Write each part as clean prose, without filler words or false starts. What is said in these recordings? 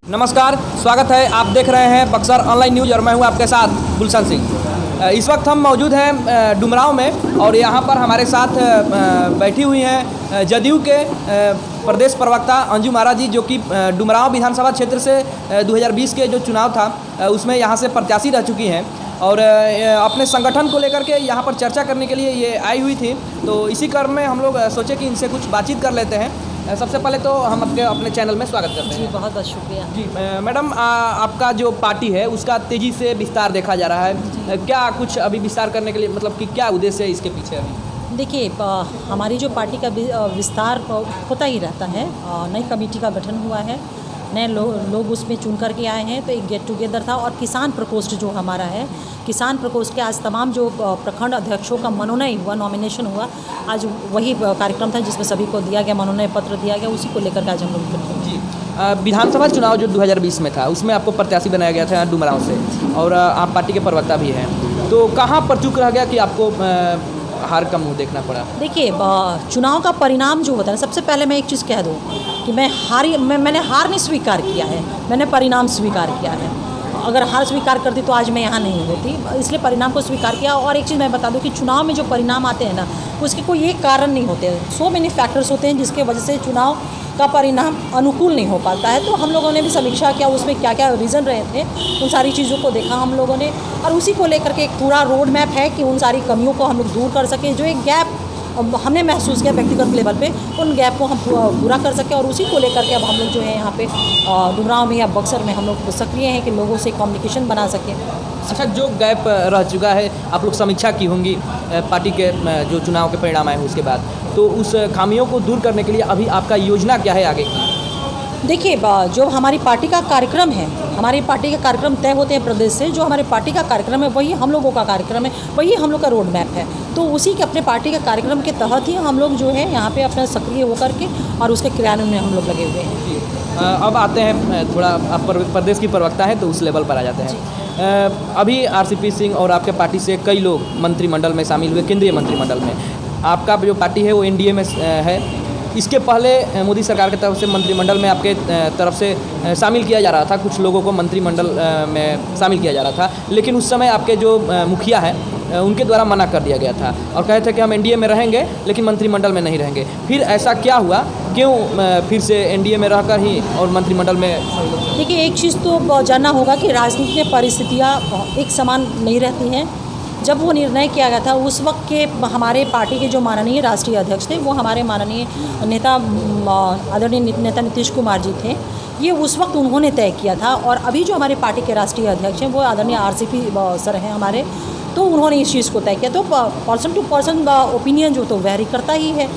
नमस्कार, स्वागत है। आप देख रहे हैं बक्सर ऑनलाइन न्यूज़ और मैं हूं आपके साथ गुलशन सिंह। इस वक्त हम मौजूद हैं डुमरांव में और यहां पर हमारे साथ बैठी हुई हैं जदयू के प्रदेश प्रवक्ता अंजू महाराज जी, जो कि डुमरांव विधानसभा क्षेत्र से 2020 के जो चुनाव था उसमें यहां से प्रत्याशी रह चुकी हैं और अपने संगठन को लेकर के यहाँ पर चर्चा करने के लिए ये आई हुई थी। तो इसी क्रम में हम लोग सोचे कि इनसे कुछ बातचीत कर लेते हैं। सबसे पहले तो हम अपने चैनल में स्वागत करते हैं। जी, बहुत बहुत शुक्रिया। जी मैडम, आपका जो पार्टी है उसका तेज़ी से विस्तार देखा जा रहा है। क्या कुछ अभी विस्तार करने के लिए, मतलब कि क्या उद्देश्य है इसके पीछे अभी? देखिए, हमारी जो पार्टी का विस्तार होता ही रहता है। नई कमेटी का गठन हुआ है, नए लोग उसमें चुन करके आए हैं। तो एक गेट टुगेदर था और किसान प्रकोष्ठ जो हमारा है, किसान प्रकोष्ठ के आज तमाम जो प्रखंड अध्यक्षों का मनोनयन हुआ, नॉमिनेशन हुआ, आज वही कार्यक्रम था जिसमें सभी को दिया गया, मनोनयन पत्र दिया गया। उसी को लेकर के आज हम लोग जी विधानसभा चुनाव जो 2020 में था उसमें आपको प्रत्याशी बनाया गया था डुमरांव से और आप पार्टी के प्रवक्ता भी हैं। तो कहाँ पर चूक रह गया कि आपको हार का मुंह देखना पड़ा? देखिए, चुनाव का परिणाम जो होता है, सबसे पहले मैं एक चीज़ कह दूँ कि मैंने हार नहीं स्वीकार किया है, मैंने परिणाम स्वीकार किया है। अगर हार स्वीकार करती तो आज मैं यहाँ नहीं होती, इसलिए परिणाम को स्वीकार किया। और एक चीज़ मैं बता दूं कि चुनाव में जो परिणाम आते हैं ना, उसके कोई एक कारण नहीं होते, सो मेनी फैक्टर्स होते हैं जिसके वजह से चुनाव का परिणाम अनुकूल नहीं हो पाता है। तो हम लोगों ने भी समीक्षा किया, उसमें क्या क्या रीज़न रहे थे, उन सारी चीज़ों को देखा हम लोगों ने और उसी को लेकर के एक पूरा रोड मैप है कि उन सारी कमियों को हम लोग दूर कर सकें। जो एक गैप हमने महसूस किया व्यक्तिगत लेवल पे, उन गैप को हम पूरा कर सकें और उसी को लेकर के अब हम लोग जो है यहाँ पे डुमरांव में या बक्सर में हम लोग सक्रिय हैं कि लोगों से कम्युनिकेशन बना सकें। अच्छा, जो गैप रह चुका है, आप लोग समीक्षा की होंगी पार्टी के जो चुनाव के परिणाम आए हैं उसके बाद, तो उस खामियों को दूर करने के लिए अभी आपका योजना क्या है आगे की? देखिए, जो हमारी पार्टी का कार्यक्रम है, हमारी पार्टी के कार्यक्रम तय होते हैं प्रदेश से। जो हमारी पार्टी का कार्यक्रम है वही हम लोगों का कार्यक्रम है, वही हम लोग का रोड मैप है। तो उसी के अपने पार्टी के कार्यक्रम के तहत ही हम लोग जो है यहाँ पे अपना सक्रिय होकर के और उसके क्रियान्वयन में हम लोग लगे हुए हैं। अब आते हैं, थोड़ा आप प्रदेश की प्रवक्ता है तो उस लेवल पर आ जाते हैं। अभी आरसीपी सिंह और आपके पार्टी से कई लोग मंत्रिमंडल में शामिल हुए, केंद्रीय मंत्रिमंडल में। आपका जो पार्टी है वो एनडीए में है। इसके पहले मोदी सरकार की तरफ से मंत्रिमंडल में आपके तरफ से शामिल किया जा रहा था, कुछ लोगों को मंत्रिमंडल में शामिल किया जा रहा था, लेकिन उस समय आपके जो मुखिया हैं उनके द्वारा मना कर दिया गया था और कहे थे कि हम एनडीए में रहेंगे लेकिन मंत्रिमंडल में नहीं रहेंगे। फिर ऐसा क्या हुआ, क्यों फिर से एनडीए में रहकर ही और मंत्रिमंडल में? देखिए, एक चीज़ तो जानना होगा कि राजनीति में परिस्थितियाँ एक समान नहीं रहती हैं। जब वो निर्णय किया गया था उस वक्त के हमारे पार्टी के जो माननीय राष्ट्रीय अध्यक्ष थे वो हमारे माननीय नेता आदरणीय नेता नीतीश कुमार जी थे। ये उस वक्त उन्होंने तय किया था और अभी जो हमारे पार्टी के राष्ट्रीय अध्यक्ष हैं वो आदरणीय आरसीपी सर हैं हमारे, तो उन्होंने इस चीज़ को तय किया। तो पर्सन टू पर्सन ओपिनियन जो तो वेरी करता ही है।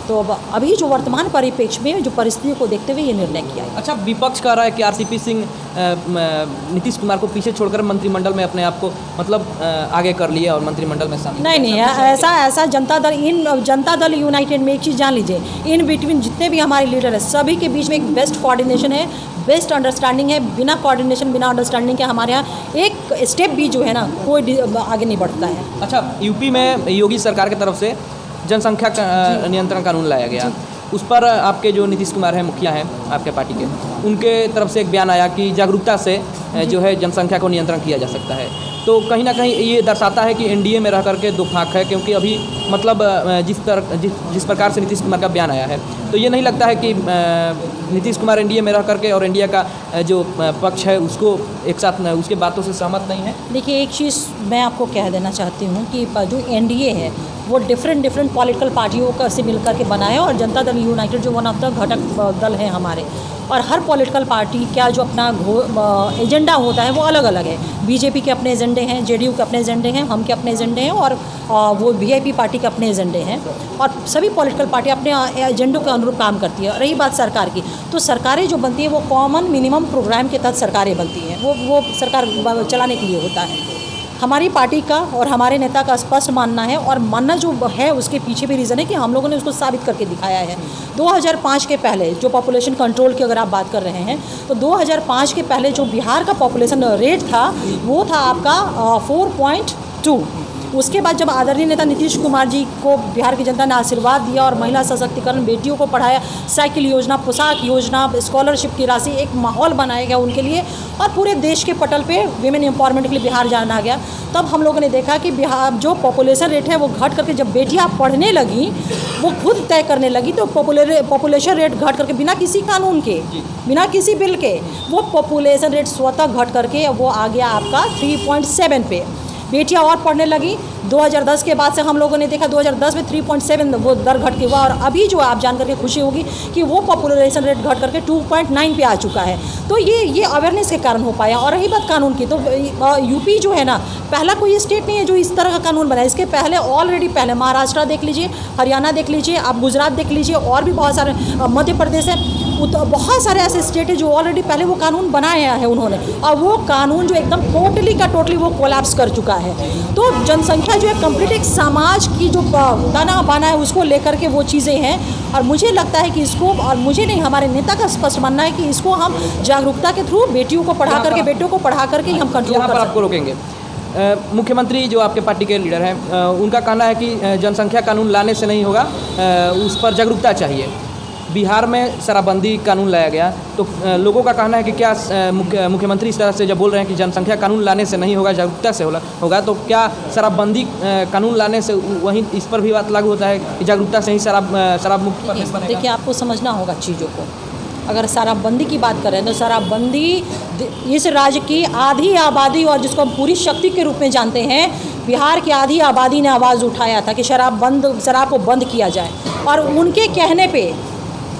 तो अभी जो वर्तमान परिप्रेक्ष्य में जो परिस्थितियों को देखते हुए ये निर्णय किया है। अच्छा, विपक्ष कह रहा है कि आरसीपी सिंह नीतीश कुमार को पीछे छोड़कर मंत्रिमंडल में अपने आप को मतलब आगे कर लिया और मंत्रिमंडल में शामिल। नहीं, ऐसा जनता दल यूनाइटेड में एक चीज़ जान लीजिए, इन बिटवीन जितने भी हमारे लीडर हैं सभी के बीच में एक बेस्ट कोऑर्डिनेशन है, बेस्ट अंडरस्टैंडिंग है। बिना कोऑर्डिनेशन, बिना अंडरस्टैंडिंग के हमारे यहाँ एक स्टेप भी जो है ना कोई आगे नहीं बढ़ता है। अच्छा, यूपी में योगी सरकार की तरफ से जनसंख्या नियंत्रण कानून लाया गया, उस पर आपके जो नीतीश कुमार हैं, मुखिया हैं आपके पार्टी के, उनके तरफ से एक बयान आया कि जागरूकता से जो है जनसंख्या को नियंत्रण किया जा सकता है। तो कहीं ना कहीं ये दर्शाता है कि एनडीए में रह करके दो फाक है, क्योंकि अभी मतलब जिस प्रकार से नीतीश कुमार का बयान आया है, तो ये नहीं लगता है कि नीतीश कुमार एनडीए में रह करके और एनडीए का जो पक्ष है उसको एक साथ उसके बातों से सहमत नहीं है? देखिए, एक चीज़ मैं आपको कह देना चाहती हूँ कि जो एनडीए है वो डिफरेंट पॉलिटिकल पार्टियों का से मिलकर के बनाया और जनता दल यूनाइटेड जो वन ऑफ द घटक दल है हमारे, और हर पॉलिटिकल पार्टी का जो अपना एजेंडा होता है वो अलग अलग है। बीजेपी के अपने एजेंडे हैं, जेडीयू के अपने एजेंडे हैं, हम के अपने एजेंडे हैं और वो वीआईपी पार्टी के अपने एजेंडे हैं और सभी पॉलिटिकल पार्टी अपने एजेंडों के अनुरूप काम करती है। रही बात सरकार की, तो सरकारें जो बनती हैं वो कॉमन मिनिमम प्रोग्राम के तहत सरकारें बनती हैं, वो सरकार चलाने के लिए होता है। हमारी पार्टी का और हमारे नेता का स्पष्ट मानना है और मानना जो है उसके पीछे भी रीज़न है कि हम लोगों ने उसको साबित करके दिखाया है। 2005 के पहले जो पॉपुलेशन कंट्रोल की अगर आप बात कर रहे हैं तो 2005 के पहले जो बिहार का पॉपुलेशन रेट था वो था आपका 4.2 उसके बाद जब आदरणीय नेता नीतीश कुमार जी को बिहार की जनता ने आशीर्वाद दिया और महिला सशक्तिकरण, बेटियों को पढ़ाया, साइकिल योजना, पोशाक योजना, स्कॉलरशिप की राशि, एक माहौल बनाया गया उनके लिए और पूरे देश के पटल पे विमेन एम्पावरमेंट के लिए बिहार जाना गया। तब हम लोगों ने देखा कि बिहार जो पॉपुलेशन रेट है वो घट करके, जब बेटियां पढ़ने लगी वो खुद तय करने लगी, तो पॉपुलेशन रेट घट करके बिना किसी कानून के, बिना किसी बिल के, वो पॉपुलेशन रेट स्वतः घट करके वो आ गया आपका 3.7 पे। बेटियां और पढ़ने लगी। 2010 के बाद से हम लोगों ने देखा 2010 में 3.7 वो दर घट के हुआ और अभी जो आप जान करके खुशी होगी कि वो पॉपुलेशन रेट घट करके 2.9 पे आ चुका है। तो ये अवेयरनेस के कारण हो पाया। और रही बात कानून की, तो यूपी जो है ना, पहला कोई स्टेट नहीं है जो इस तरह का कानून बनाया। इसके पहले ऑलरेडी पहले महाराष्ट्र देख लीजिए, हरियाणा देख लीजिए, आप गुजरात देख लीजिए, और भी बहुत सारे, मध्य प्रदेश है, बहुत सारे ऐसे स्टेट है जो ऑलरेडी पहले वो कानून बनाया है उन्होंने, और वो कानून जो एकदम टोटली वो कोलैप्स कर चुका है। तो जनसंख्या जो है कंप्लीट एक समाज की जो दाना बाना है उसको लेकर के वो चीज़ें हैं। और मुझे लगता है कि इसको, और मुझे नहीं, हमारे नेता का स्पष्ट मानना है कि इसको हम जागरूकता के थ्रू बेटियों को पढ़ा करके, बेटों को पढ़ा करके ही हम कंट्रोल कर सकते हैं। आपको रोकेंगे। मुख्यमंत्री जो आपके पार्टी के लीडर हैं, उनका कहना है कि जनसंख्या कानून लाने से नहीं होगा, उस पर जागरूकता चाहिए। बिहार में शराबबंदी कानून लाया गया, तो लोगों का कहना है कि क्या मुख्यमंत्री इस तरह से जब बोल रहे हैं कि जनसंख्या कानून लाने से नहीं होगा, जागरूकता से होगा, तो क्या शराबबंदी कानून लाने से वहीं इस पर भी बात लागू होता है कि जागरूकता से ही शराब मुक्त प्रदेश बनेगा? देखिए, आपको समझना होगा चीज़ों को। अगर शराबबंदी की बात करें तो शराबबंदी इस राज्य की आधी आबादी, और जिसको हम पूरी शक्ति के रूप में जानते हैं, बिहार की आधी आबादी ने आवाज़ उठाया था कि शराब को बंद किया जाए। और उनके कहने पे,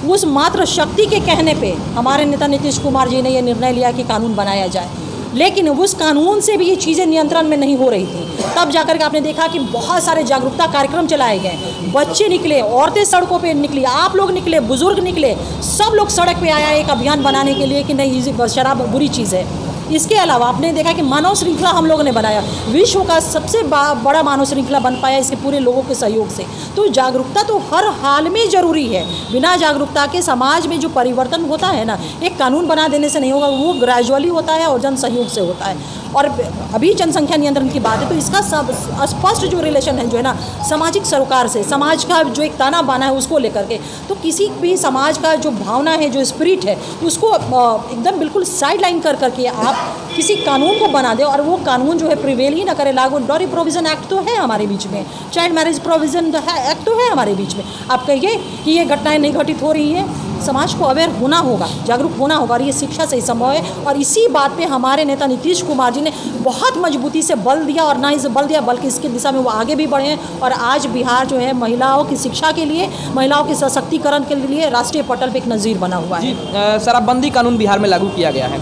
उस मात्र शक्ति के कहने पे हमारे नेता नीतीश कुमार जी ने ये निर्णय लिया कि कानून बनाया जाए। लेकिन उस कानून से भी ये चीज़ें नियंत्रण में नहीं हो रही थी। तब जाकर के आपने देखा कि बहुत सारे जागरूकता कार्यक्रम चलाए गए, बच्चे निकले, औरतें सड़कों पे निकली, आप लोग निकले, बुजुर्ग निकले, सब लोग सड़क पे आया एक अभियान बनाने के लिए कि नहीं, शराब बुरी चीज़ है। इसके अलावा आपने देखा कि मानव श्रृंखला हम लोगों ने बनाया, विश्व का सबसे बड़ा मानव श्रृंखला बन पाया इसके पूरे लोगों के सहयोग से। तो जागरूकता तो हर हाल में ज़रूरी है। बिना जागरूकता के समाज में जो परिवर्तन होता है ना, एक कानून बना देने से नहीं होगा, वो ग्रेजुअली होता है और जन सहयोग से होता है। और अभी जनसंख्या नियंत्रण की बात है तो इसका सब स्पष्ट जो रिलेशन है जो है ना, सामाजिक सरोकार से, समाज का जो एक ताना बाना है उसको लेकर के। तो किसी भी समाज का जो भावना है, जो स्पिरिट है, उसको एकदम बिल्कुल साइड लाइन कर करके आप किसी कानून को बना दे, और वो कानून जो है प्रिवेल ही ना करे लागू। डॉरी प्रोविज़न एक्ट तो है हमारे बीच में, चाइल्ड मैरिज प्रोविज़न एक्ट तो है हमारे बीच में। आप कहिए कि ये घटनाएं नहीं घटित हो रही हैं, समाज को अवेयर होना होगा, जागरूक होना होगा, और ये शिक्षा से ही संभव है। और इसी बात पे हमारे नेता नीतीश कुमार जी ने बहुत मजबूती से बल दिया, और ना ही बल दिया बल्कि इसकी दिशा में वो आगे भी बढ़े हैं। और आज बिहार जो है महिलाओं की शिक्षा के लिए, महिलाओं के सशक्तिकरण के लिए राष्ट्रीय पटल पे एक नज़ीर बना हुआ है। शराबबंदी कानून बिहार में लागू किया गया है,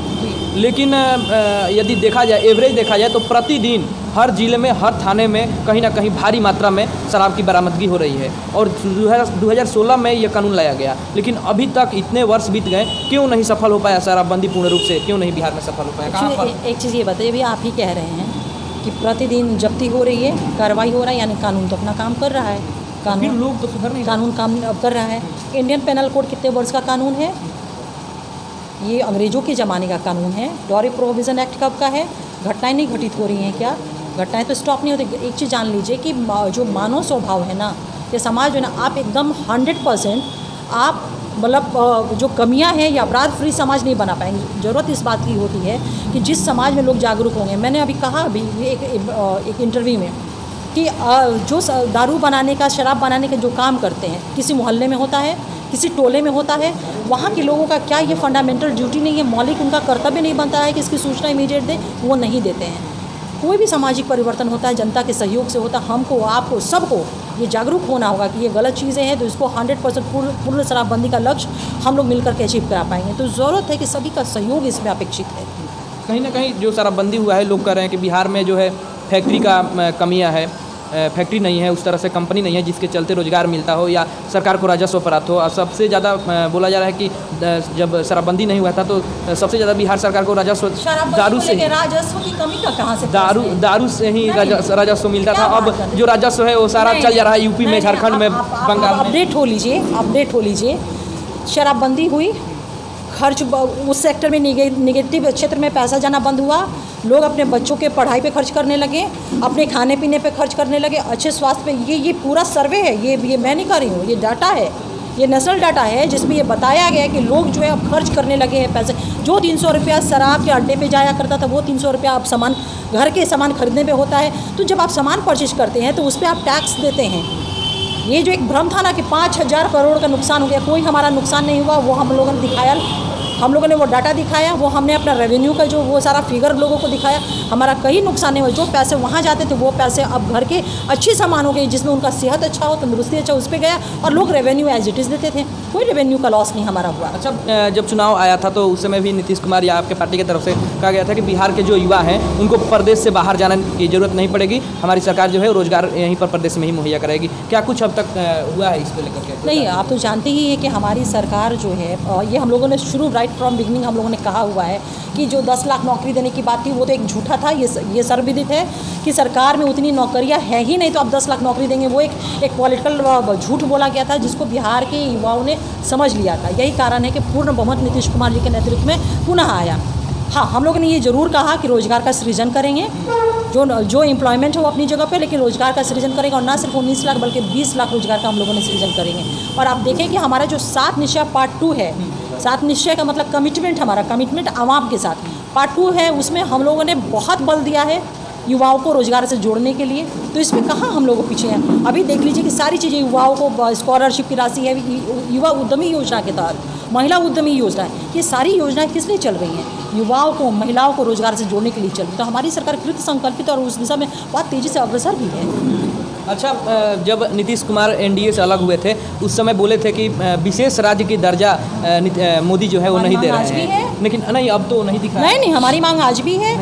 लेकिन यदि देखा जाए, एवरेज देखा जाए तो प्रतिदिन हर जिले में, हर थाने में कहीं ना कहीं भारी मात्रा में शराब की बरामदगी हो रही है। और 2016 में ये कानून लाया गया, लेकिन अभी तक इतने वर्ष बीत गए, क्यों नहीं सफल हो पाया शराबबंदी पूर्ण रूप से? क्यों नहीं बिहार में सफल हो पाया? कहाँ पर? एक चीज़ ये बताइए, अभी आप ही कह रहे हैं कि प्रतिदिन जब्ती हो रही है, कार्रवाई हो रहा है, यानी कानून तो अपना काम कर रहा है। कानून, लोग तो सुधर नहीं, कानून काम कर रहा है। इंडियन पेनल कोड कितने वर्ष का कानून है? ये अंग्रेज़ों के ज़माने का कानून है। डॉरी प्रोविज़न एक्ट कब का है? घटनाएं नहीं घटित हो रही हैं क्या? घटनाएं तो स्टॉप नहीं होती। एक चीज़ जान लीजिए कि जो मानव स्वभाव है ना, ये समाज है ना, आप एकदम 100% आप मतलब जो कमियां हैं या अपराध फ्री समाज नहीं बना पाएंगे। ज़रूरत इस बात की होती है कि जिस समाज में लोग जागरूक होंगे। मैंने अभी कहा अभी एक इंटरव्यू में कि जो दारू बनाने का, शराब बनाने का जो काम करते हैं, किसी मोहल्ले में होता है, किसी टोले में होता है, वहाँ के लोगों का क्या ये फंडामेंटल ड्यूटी नहीं है, मौलिक उनका कर्तव्य नहीं बनता है कि इसकी सूचना इमीडिएट दें? वो नहीं देते हैं। कोई भी सामाजिक परिवर्तन होता है जनता के सहयोग से होता है। हमको, आपको, सबको ये जागरूक होना होगा कि ये गलत चीज़ें हैं, तो इसको 100% पूर्ण शराबबंदी का लक्ष्य हम लोग मिलकर के अचीव करा पाएंगे। तो ज़रूरत है कि सभी का सहयोग इसमें अपेक्षित है। कहीं ना कहीं जो शराबबंदी हुआ है, लोग कह रहे हैं कि बिहार में जो है फैक्ट्री का कमियाँ है, फैक्ट्री नहीं है, उस तरह से कंपनी नहीं है जिसके चलते रोजगार मिलता हो या सरकार को राजस्व प्राप्त हो। और सबसे ज़्यादा बोला जा रहा है कि जब शराबबंदी नहीं हुआ था तो सबसे ज़्यादा बिहार सरकार को राजस्व दारू से, राजस्व की कमी का कहाँ से? दारू से ही राजस्व मिलता था। अब जो राजस्व है वो सारा चल जा रहा है यूपी में, झारखंड में, बंगाल में। अपडेट हो लीजिए। शराबबंदी हुई, खर्च उस सेक्टर में निगेटिव क्षेत्र में पैसा जाना बंद हुआ। लोग अपने बच्चों के पढ़ाई पे खर्च करने लगे, अपने खाने पीने पे खर्च करने लगे, अच्छे स्वास्थ्य पे। ये पूरा सर्वे है, ये मैं नहीं कर रही हूँ, ये डाटा है, ये नेशनल डाटा है जिसमें ये बताया गया है कि लोग जो है अब खर्च करने लगे हैं पैसे। जो 300 रुपया शराब के अड्डे पे जाया करता था, वो 300 रुपया अब सामान, घर के सामान खरीदने पे होता है। तो जब आप सामान परचेज करते हैं तो उस पर आप टैक्स देते हैं। ये जो एक भ्रम था ना कि 5000 करोड़ का नुकसान हो गया, कोई हमारा नुकसान नहीं हुआ। वो हम लोगों ने दिखाया, हम लोगों ने वो डाटा दिखाया, वो हमने अपना रेवेन्यू का जो वो सारा फिगर लोगों को दिखाया। हमारा कहीं नुकसान नहीं हुआ। जो पैसे वहाँ जाते थे वो पैसे अब घर के अच्छे सामान हो गए, जिसमें उनका सेहत अच्छा हो, तंदुरुस्ती अच्छा, उस पर गया और लोग रेवेन्यू एज इट इज़ देते थे। कोई रेवेन्यू का लॉस नहीं हमारा हुआ। अच्छा, जब चुनाव आया था तो उस समय भी नीतीश कुमार या आपके पार्टी की तरफ से कहा गया था कि बिहार के जो युवा हैं उनको प्रदेश से बाहर जाने की ज़रूरत नहीं पड़ेगी, हमारी सरकार जो है रोजगार यहीं पर प्रदेश में ही मुहैया कराएगी। क्या कुछ अब तक हुआ है इस पर लेकर के? नहीं, आप तो जानते ही हैं कि हमारी सरकार जो है, ये हम लोगों ने शुरू राइट फ्रॉम बिगनिंग हम लोगों ने कहा हुआ है कि जो 10 लाख नौकरी देने की बात थी वो तो एक झूठा था। ये सर्वविदित है कि सरकार में उतनी नौकरियां है ही नहीं, तो अब 10 लाख नौकरी देंगे, वो एक पॉलिटिकल झूठ बोला गया था जिसको बिहार के युवाओं ने समझ लिया था। यही कारण है कि पूर्ण बहुमत नीतीश कुमार जी के नेतृत्व में पुनः आया। हाँ, हम लोगों ने ये ज़रूर कहा कि रोज़गार का सृजन करेंगे, जो एम्प्लॉयमेंट है वो अपनी जगह पे, लेकिन रोज़गार का सृजन करेंगे और ना सिर्फ 19 लाख बल्कि 20 लाख रोज़गार का हम लोगों ने सृजन करेंगे। और आप देखें कि हमारा जो 7 निश्चय पार्ट 2 है, 7 निश्चय का मतलब कमिटमेंट, हमारा कमिटमेंट आवाम के साथ पार्ट 2 है, उसमें हम लोगों ने बहुत बल दिया है युवाओं को रोज़गार से जोड़ने के लिए। तो इसमें कहाँ हम लोग पीछे हैं। अभी देख लीजिए कि सारी चीज़ें युवाओं को, स्कॉलरशिप की राशि है, युवा उद्यमी योजना के तहत, महिला उद्यमी योजना है, ये सारी योजनाएं किस लिए चल रही हैं? युवाओं को, महिलाओं को रोज़गार से जोड़ने के लिए चल रही है। तो हमारी सरकार कृत संकल्पित और उस दिशा में बहुत तेज़ी से अग्रसर भी है। अच्छा, जब नीतीश कुमार एनडीए से अलग हुए थे उस समय बोले थे कि विशेष राज्य की दर्जा मोदी जो है वो नहीं दे रहे हैं, लेकिन नहीं, अब तो नहीं दिख रहा है। नहीं, हमारी मांग आज भी है,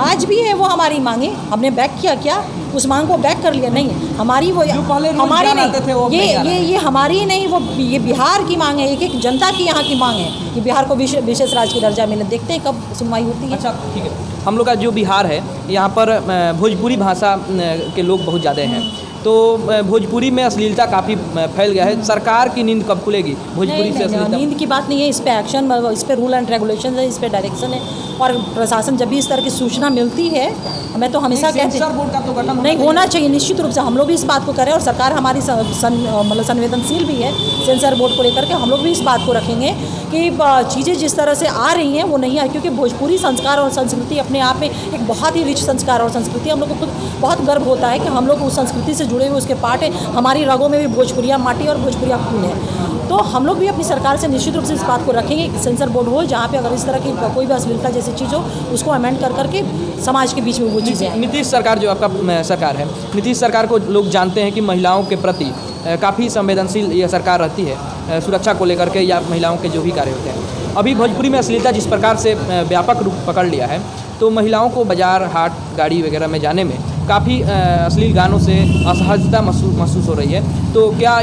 आज भी है वो हमारी मांगे। हमने बैक किया क्या? उस मांग को बैक कर लिया? नहीं, हमारी वो हमारी नहीं, ये हमारी नहीं, वो ये बिहार की मांग है, एक जनता की यहाँ की मांग है कि बिहार को विशेष राज्य की दर्जा मिले। देखते हैं कब सुनवाई होती है। अच्छा, ठीक है। हम लोग का जो बिहार है यहाँ पर भोजपुरी भाषा के लोग बहुत ज़्यादा हैं, तो भोजपुरी में अश्लीलता काफ़ी फैल गया है। सरकार की नींद कब खुलेगी भोजपुरी से अश्लीलता? नींद की बात नहीं है, इस पे एक्शन, इस पे रूल एंड रेगुलेशन है, इस पे डायरेक्शन है। और प्रशासन जब भी इस तरह की सूचना मिलती है, मैं तो हमेशा कहती हूँ नहीं होना चाहिए, निश्चित रूप से हम लोग भी इस बात को करें और सरकार हमारी मतलब संवेदनशील भी है सेंसर बोर्ड को लेकर के। हम लोग भी इस बात को रखेंगे कि चीज़ें जिस तरह से आ रही हैं वो नहीं आई, क्योंकि भोजपुरी संस्कार और संस्कृति अपने आप में एक बहुत ही रिच संस्कार और संस्कृति। हम लोग को खुद बहुत गर्व होता है कि हम लोग उस संस्कृति से जुड़े हुए, उसके पार्ट है। हमारी रगों में भी भोजपुरिया माटी और भोजपुरिया खून है। तो हम लोग भी अपनी सरकार से निश्चित रूप से इस बात को रखेंगे कि सेंसर बोर्ड हो जहाँ पे अगर इस तरह की कोई भी अश्लीलता जैसी चीज़ हो उसको अमेंड कर करके समाज के बीच में वो चीज़ें आएं। नीतीश सरकार जो आपका सरकार है, नीतीश सरकार को लोग जानते हैं कि महिलाओं के प्रति काफ़ी संवेदनशील यह सरकार रहती है, सुरक्षा को लेकर के या महिलाओं के जो भी कार्य होते हैं। अभी भोजपुरी में अश्लीलता जिस प्रकार से व्यापक रूप पकड़ लिया है, तो महिलाओं को बाजार, हाट, गाड़ी वगैरह में जाने में काफ़ी अश्लील गानों से असहजता महसूस हो रही है। तो क्या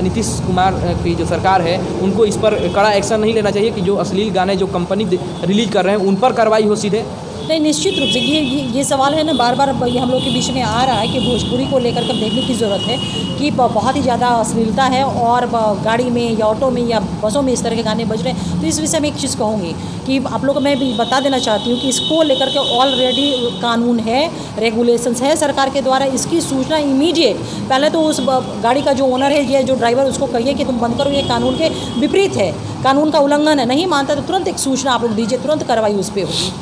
नीतीश कुमार की जो सरकार है उनको इस पर कड़ा एक्शन नहीं लेना चाहिए कि जो अश्लील गाने जो कंपनी रिलीज कर रहे हैं उन पर कार्रवाई हो सीधे? नहीं, निश्चित रूप से ये सवाल है ना, बार बार ये हम लोग के बीच में आ रहा है कि भोजपुरी को लेकर के देखने की ज़रूरत है कि बहुत ही ज़्यादा अश्लीलता है और गाड़ी में या ऑटो में या बसों में इस तरह के गाने बज रहे हैं। तो इस विषय में एक चीज़ कहूँगी कि आप लोग को मैं भी बता देना चाहती हूँ कि इसको लेकर के ऑलरेडी कानून है, रेगुलेशंस है सरकार के द्वारा। इसकी सूचना इमीडिएट पहले तो उस गाड़ी का जो ओनर है या जो ड्राइवर, उसको कहिए कि तुम बंद करो, ये कानून के विपरीत है, कानून का उल्लंघन है। नहीं मानता तो तुरंत एक सूचना आप लोग दीजिए, तुरंत कार्रवाई उस पर होगी।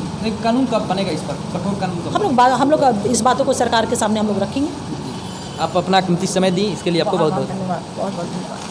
कानून कब बनेगा इस पर? कठोर कानून हम लोग इस बातों को सरकार के सामने हम लोग रखेंगे। आप अपना कीमती समय दी, इसके लिए आपको बहुत बहुत धन्यवाद। बहुत बहुत धन्यवाद।